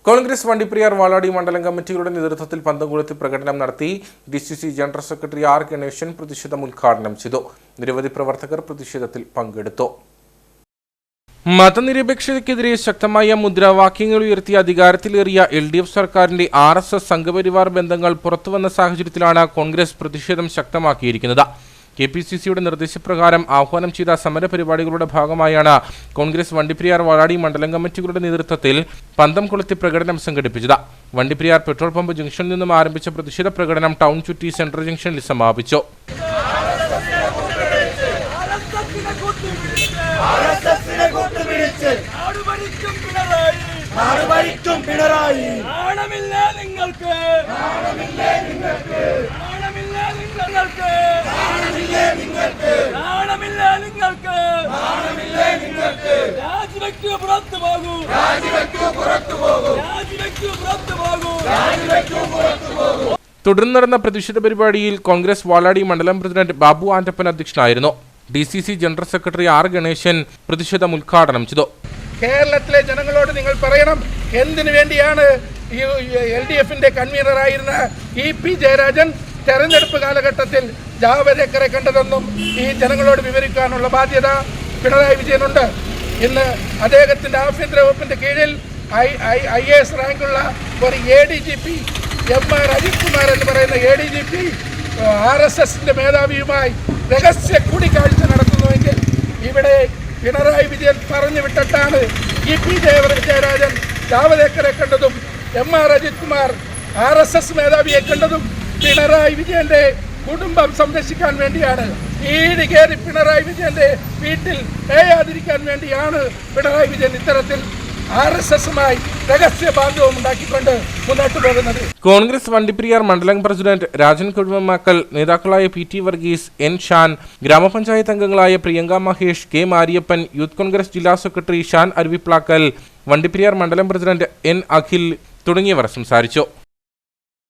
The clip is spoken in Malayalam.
കോൺഗ്രസ് വണ്ടിപ്പെരിയാർ വാളാടി മണ്ഡലം കമ്മിറ്റികളുടെ നേതൃത്വത്തിൽ പന്തംകുളത്ത് പ്രകടനം നടത്തി. DCC general secretary R Ganesan പ്രതിഷേധം ഉദ്ഘാടനം ചെയ്തു. നിരവധി പ്രവർത്തകർ പ്രതിഷേധത്തിൽ പങ്കെടുത്തു. മതനിരപേക്ഷതയ്ക്കെതിരെ ശക്തമായ മുദ്രാവാക്യങ്ങൾ ഉയർത്തി അധികാരത്തിലേറിയ LDF സർക്കാരിന്റെ RSS സംഘപരിവാർ ബന്ധങ്ങൾ പുറത്തുവന്ന സാഹചര്യത്തിലാണ് കോൺഗ്രസ് പ്രതിഷേധം ശക്തമാക്കിയിരിക്കുന്നത്. KPCCയുടെ നിർദ്ദേശപ്രകാരം ആഹ്വാനം ചെയ്ത സമരപരിപാടികളുടെ ഭാഗമായാണ് കോൺഗ്രസ് വണ്ടിപ്പെരിയാർ വാളാടി മണ്ഡലം കമ്മിറ്റികളുടെ നേതൃത്വത്തിൽ പന്തംകുളത്ത് പ്രകടനം സംഘടിപ്പിച്ചത്. വണ്ടിപ്പെരിയാർ പെട്രോൾ പമ്പ് ജംഗ്ഷനിൽ നിന്നും ആരംഭിച്ച പ്രതിഷേധ പ്രകടനം ടൗൺ ചുറ്റി സെൻട്രൽ ജംഗ്ഷനിൽ സമാപിച്ചു. തുടർന്ന് നടന്ന പ്രതിഷേധ പരിപാടിയിൽ കോൺഗ്രസ് വാളാടി മണ്ഡലം പ്രസിഡന്റ് ബാബു ആന്റപ്പൻ അധ്യക്ഷനായിരുന്നു. DCC general secretary R Ganesan പ്രതിഷേധം ഉദ്ഘാടനം ചെയ്തു. കേരളത്തിലെ ജനങ്ങളോട് നിങ്ങൾ പറയണം, എന്തിനു വേണ്ടിയാണ് ഈ LDFന്റെ കൺവീനറായിരുന്ന EP ജയരാജൻ തെരഞ്ഞെടുപ്പ് കാലഘട്ടത്തിൽ ജാവദേക്കറെ കണ്ടതെന്നും ഈ ജനങ്ങളോട് വിവരിക്കാനുള്ള ബാധ്യത പിണറായി വിജയനുണ്ട്. ഇന്ന് അദ്ദേഹത്തിന്റെ ആഭ്യന്തര വകുപ്പിന്റെ കീഴിൽ IAS റാങ്കുള്ള ഒരു ADGP MR അജിത് കുമാർ എന്ന് പറയുന്ന ADGP RSSന്റെ മേധാവിയുമായി രഹസ്യ കൂടിക്കാഴ്ച നടത്തുന്നുവെങ്കിൽ ഇവിടെ പിണറായി വിജയൻ പറഞ്ഞു വിട്ടിട്ടാണ് EP ജയരാജൻ ജാവദേക്കറെ കണ്ടതും MR അജിത് കുമാർ RSS മേധാവിയെ കണ്ടതും പിണറായി വിജയന്റെ കുടുംബം സംരക്ഷിക്കാൻ വേണ്ടിയാണ്. ഈട് കയറി പിണറായി വിജയന്റെ വീട്ടിൽ ഏയാതിരിക്കാൻ വേണ്ടിയാണ് പിണറായി വിജയൻ ഇത്തരത്തിൽ RSSമായി രഹസ്യ ബാന്ധവം ഉണ്ടാക്കിക്കൊണ്ട് മുന്നോട്ട് പോകുന്നത്. കോൺഗ്രസ് വണ്ടിപ്പെരിയാർ മണ്ഡലം പ്രസിഡന്റ് രാജൻ കുഴുമമാക്കൽ, നേതാക്കളായ PT വർഗീസ്, N ഷാൻ, ഗ്രാമപഞ്ചായത്ത് അംഗങ്ങളായ പ്രിയങ്ക മഹേഷ്, K മാരിയപ്പൻ, യൂത്ത് കോൺഗ്രസ് ജില്ലാ സെക്രട്ടറി ഷാൻ അരുവിപ്ലാക്കൽ, വണ്ടിപ്പെരിയാർ മണ്ഡലം പ്രസിഡന്റ് N അഖിൽ തുടങ്ങിയവർ സംസാരിച്ചു.